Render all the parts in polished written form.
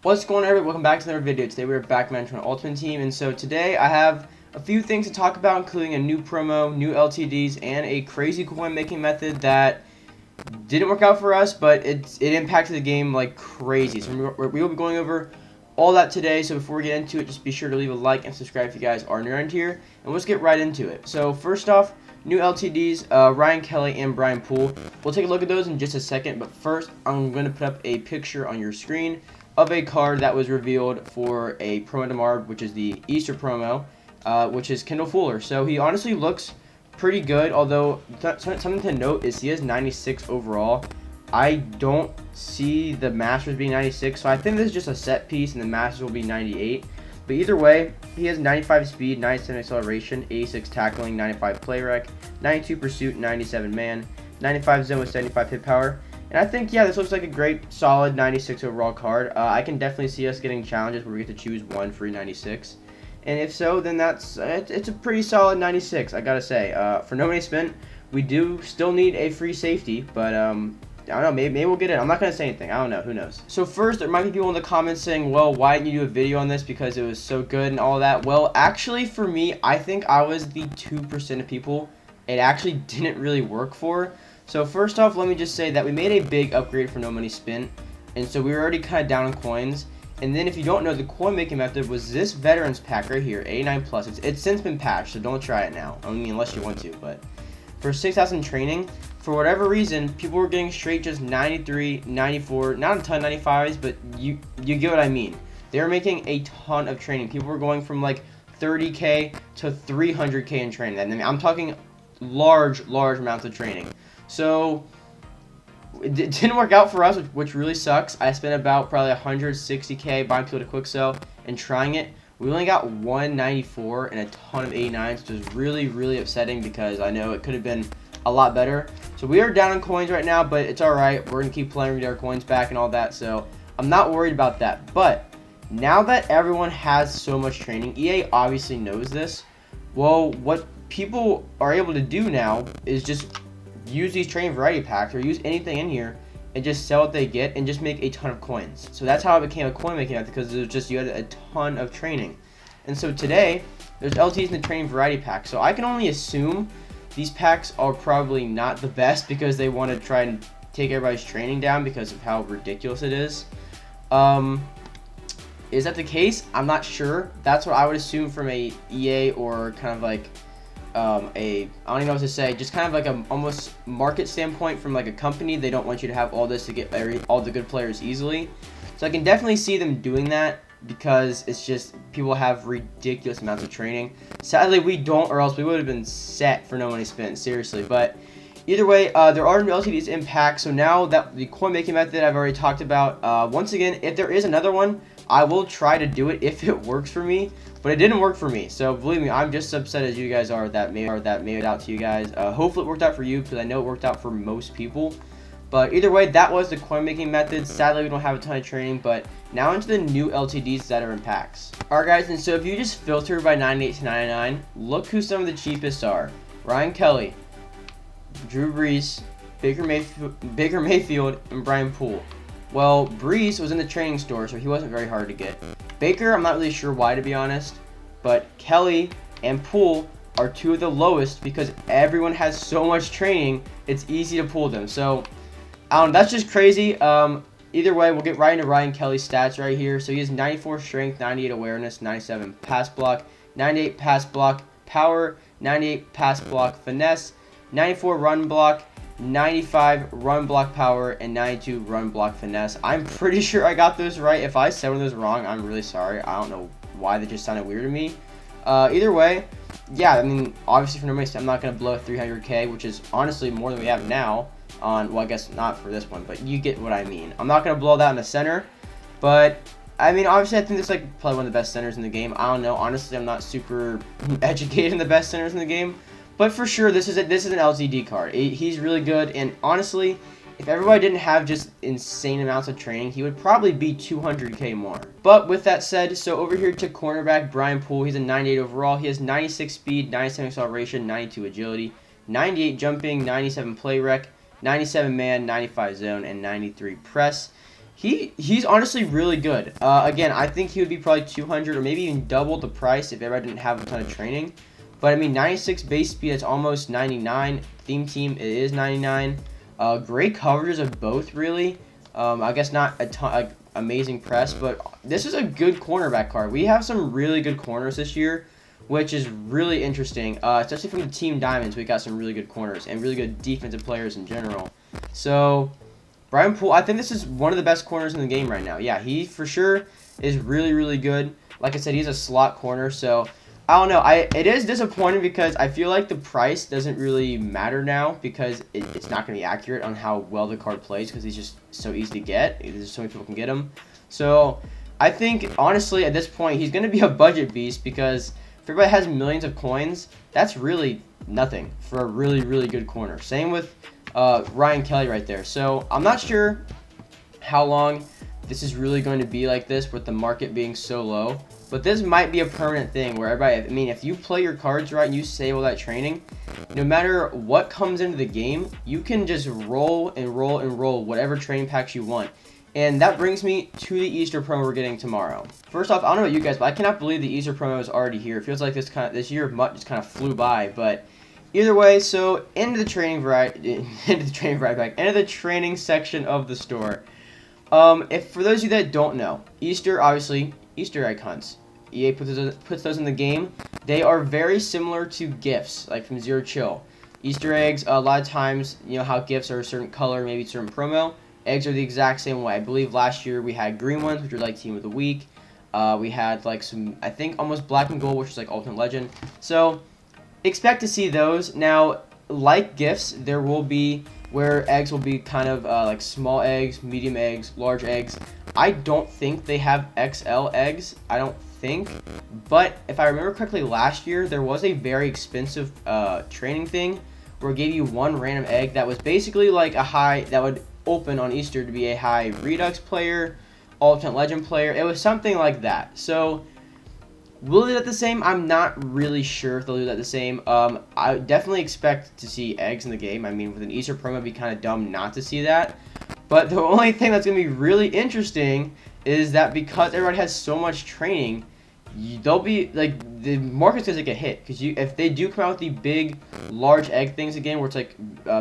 What's going on, everybody? Welcome back to another video. Today we're back managing an Ultimate Team, and so today I have a few things to talk about, including a new promo, new LTDs, and a crazy coin making method that didn't work out for us, but it impacted the game like crazy. So we will be going over all that today. So before we get into it, just be sure to leave a like and subscribe if you guys are new around here, and let's get right into it. So first off, new LTDs, Ryan Kelly and Brian Poole. We'll take a look at those in just a second, but first I'm going to put up a picture on your screen of a card that was revealed for a promo tomorrow, which is the Easter promo, which is Kendall Fuller. So he honestly looks pretty good, although something to note is he has 96 overall. I don't see the Masters being 96, so I think this is just a set piece and the Masters will be 98. But either way, he has 95 speed, 97 acceleration, 86 tackling, 95 play rec, 92 pursuit, 97 man, 95 zone with 75 hit power. And I think, yeah, this looks like a great, solid 96 overall card. I can definitely see us getting challenges where we get to choose one free 96. And if so, then it's a pretty solid 96, I gotta say. For no money spent, we do still need a free safety, but I don't know, maybe we'll get it. I'm not gonna say anything. I don't know, who knows. So first, there might be people in the comments saying, well, why didn't you do a video on this because it was so good and all that? Well, actually, for me, I think I was the 2% of people it actually didn't really work for. So first off, let me just say that we made a big upgrade for no money spent, and so we were already kind of down on coins. And then if you don't know, the coin making method was this Veterans pack right here, 89 plus. It's since been patched, so don't try it now. I mean, unless you want to, but for 6,000 training, for whatever reason, people were getting straight just 93, 94, not a ton 95s, but you get what I mean. They were making a ton of training. People were going from like 30k to 300k in training. And I mean, I'm talking large amounts of training. So it didn't work out for us, which really sucks. I spent about probably 160k buying people to quick sell and trying it. We only got 194 and a ton of 89s, which is really upsetting because I know it could have been a lot better. So we are down on coins right now, but it's alright. We're going to keep playing, we get our coins back and all that, so I'm not worried about that. But now that everyone has so much training, EA obviously knows this. Well, what people are able to do now is just use these training variety packs or use anything in here and just sell what they get and just make a ton of coins. So that's how it became a coin making method, because it was just you had a ton of training. And so today there's LTs in the training variety pack. So I can only assume these packs are probably not the best because they want to try and take everybody's training down because of how ridiculous it is. Is that the case? I'm not sure. That's what I would assume from a EA or kind of like I don't even know what to say, just kind of like a almost market standpoint from like a company. They don't want you to have all this to get all the good players easily. So I can definitely see them doing that because it's just people have ridiculous amounts of training. Sadly, we don't, or else we would have been set for no money spent, seriously. But either way, there are new LTDs in pack. So now that the coin making method I've already talked about, once again, if there is another one, I will try to do it if it works for me, but it didn't work for me. So believe me, I'm just as upset as you guys are that made it out to you guys. Hopefully it worked out for you, because I know it worked out for most people. But either way, that was the coin making method. Sadly, we don't have a ton of training, but now into the new LTDs that are in packs. Alright guys, and so if you just filter by 98 to 99, look who some of the cheapest are. Ryan Kelly, Drew Brees, Baker Mayfield, and Brian Poole. Well, Brees was in the training store, so he wasn't very hard to get. Baker, I'm not really sure why, to be honest. But Kelly and Poole are two of the lowest because everyone has so much training, it's easy to pull them. So, that's just crazy. Either way, we'll get right into Ryan Kelly's stats right here. So he has 94 strength, 98 awareness, 97 pass block, 98 pass block power, 98 pass block finesse, 94 run block, 95 run block power, and 92 run block finesse. I'm pretty sure I got those right. If I said one of those wrong, I'm really sorry. I don't know why they just sounded weird to me. Either way, yeah, I mean, obviously for no reason, I'm not going to blow 300k, which is honestly more than we have now on, well, I guess not for this one, but you get what I mean. I'm not going to blow that in the center, but I mean, obviously I think this is like probably one of the best centers in the game. I don't know. Honestly, I'm not super educated in the best centers in the game. But for sure, this is an LTD card. He's really good, and honestly, if everybody didn't have just insane amounts of training, he would probably be 200k more. But with that said, so over here to cornerback, Brian Poole, he's a 98 overall. He has 96 speed, 97 acceleration, 92 agility, 98 jumping, 97 play rec, 97 man, 95 zone, and 93 press. He's honestly really good. Again, I think he would be probably 200 or maybe even double the price if everybody didn't have a ton of training. But I mean, 96 base speed, that's almost 99. Theme team, it is 99. Great coverages of both, really. I guess not a ton, like, amazing press, but this is a good cornerback card. We have some really good corners this year, which is really interesting. Especially from the Team Diamonds, we got some really good corners and really good defensive players in general. So Brian Poole, I think this is one of the best corners in the game right now. Yeah, he for sure is really, really good. Like I said, he's a slot corner, so I don't know. It is disappointing because I feel like the price doesn't really matter now because it's not going to be accurate on how well the card plays because he's just so easy to get. There's so many people can get him. So I think, honestly, at this point, he's going to be a budget beast because if everybody has millions of coins, that's really nothing for a really, really good corner. Same with Ryan Kelly right there. So I'm not sure how long this is really going to be like this with the market being so low, but this might be a permanent thing where everybody, I mean, if you play your cards right and you save all that training, no matter what comes into the game, you can just roll and roll and roll whatever training packs you want. And that brings me to the Easter promo we're getting tomorrow. First off, I don't know about you guys, but I cannot believe the Easter promo is already here. It feels like this year of MUT just kind of flew by, but either way, so into the training section of the store. If for those of you that don't know, Easter, obviously, Easter egg hunts. EA puts those in the game. They are very similar to gifts, like from Zero Chill. Easter eggs, a lot of times, you know how gifts are a certain color, maybe a certain promo. Eggs are the exact same way. I believe last year we had green ones, which were like Team of the Week. We had like some, I think, almost black and gold, which is like Ultimate Legend. So expect to see those. Now, like gifts, there will be where eggs will be kind of like small eggs, medium eggs, large eggs. I don't think they have XL eggs. I don't think. But if I remember correctly, last year there was a very expensive training thing where it gave you one random egg that was basically like a high, that would open on Easter to be a high Redux player, Ultimate Legend player. It was something like that. So will they do that the same? I'm not really sure if they'll do that the same. I definitely expect to see eggs in the game. I mean, with an Easter promo, it'd be kind of dumb not to see that. But the only thing that's going to be really interesting is that because everybody has so much training, they'll be, like, the market's going to take a hit. Because if they do come out with the big, large egg things again, where it's like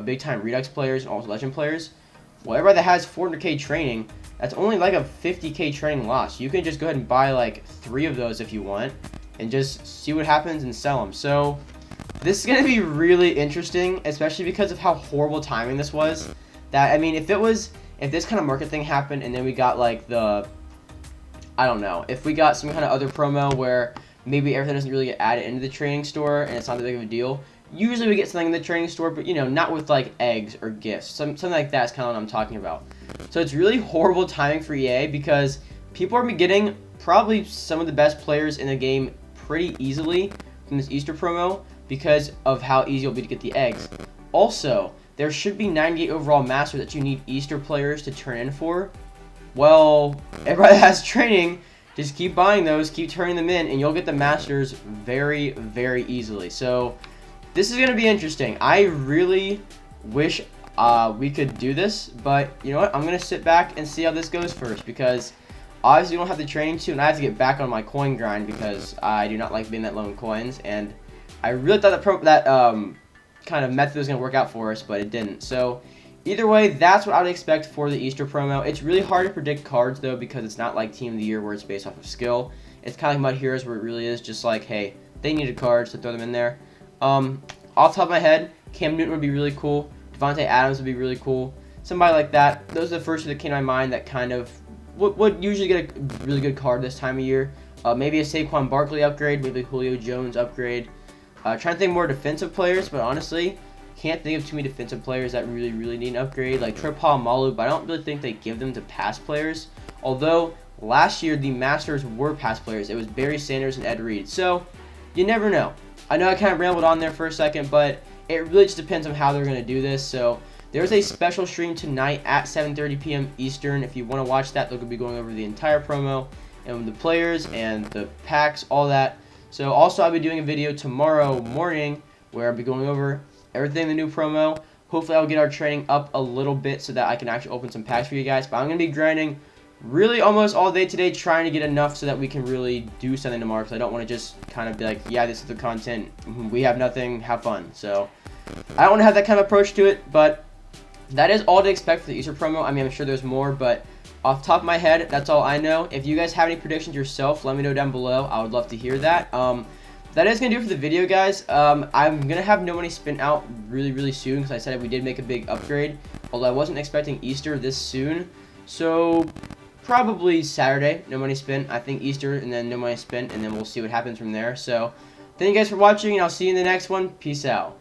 big-time Redux players and also Legend players, well, everybody that has 400k training, that's only like a 50k training loss. You can just go ahead and buy like 3 of those if you want and just see what happens and sell them. So this is going to be really interesting, especially because of how horrible timing this was. That, I mean, if this kind of market thing happened and then we got like I don't know, if we got some kind of other promo where maybe everything doesn't really get added into the training store and it's not that big of a deal, usually we get something in the training store, but, you know, not with, like, eggs or gifts. Something like that's kind of what I'm talking about. So it's really horrible timing for EA because people are getting probably some of the best players in the game pretty easily from this Easter promo because of how easy it'll be to get the eggs. Also, there should be 98 overall master that you need Easter players to turn in for. Well, everybody that has training, just keep buying those, keep turning them in, and you'll get the masters very, very easily. So this is going to be interesting. I really wish we could do this, but you know what? I'm going to sit back and see how this goes first because obviously we don't have the training to, and I have to get back on my coin grind because I do not like being that low in coins, and I really thought that kind of method was going to work out for us, but it didn't. So either way, that's what I would expect for the Easter promo. It's really hard to predict cards, though, because it's not like Team of the Year where it's based off of skill. It's kind of like MUT Heroes where it really is just like, hey, they needed cards to throw them in there. Off the top of my head, Cam Newton would be really cool. Devontae Adams would be really cool. Somebody like that. Those are the first two that came to my mind that kind of would usually get a really good card this time of year. Maybe a Saquon Barkley upgrade, maybe a Julio Jones upgrade. Trying to think more defensive players, but honestly, can't think of too many defensive players that really, really need an upgrade. Like Trey Polamalu, but I don't really think they give them to pass players. Although, last year, the Masters were pass players. It was Barry Sanders and Ed Reed. So, you never know. I know I kind of rambled on there for a second, but it really just depends on how they're going to do this. So, there's a special stream tonight at 7:30 p.m. Eastern. If you want to watch that, they're going to be going over the entire promo and the players and the packs, all that. So, also, I'll be doing a video tomorrow morning where I'll be going over everything in the new promo. Hopefully, I'll get our training up a little bit so that I can actually open some packs for you guys. But I'm going to be grinding really almost all day today trying to get enough so that we can really do something tomorrow, because I don't want to just kind of be like, yeah, this is the content, we have nothing, have fun. So I don't want to have that kind of approach to it, but that is all to expect for the Easter promo. I mean, I'm sure there's more, but off the top of my head, that's all I know. If you guys have any predictions yourself, let me know down below. I would love to hear that. That is going to do it for the video, guys. I'm going to have No Money Spent out really soon, because I said we did make a big upgrade, although I wasn't expecting Easter this soon. So probably Saturday, No Money Spent. I think Easter, and then No Money Spent, and then we'll see what happens from there. So thank you guys for watching, and I'll see you in the next one. Peace out.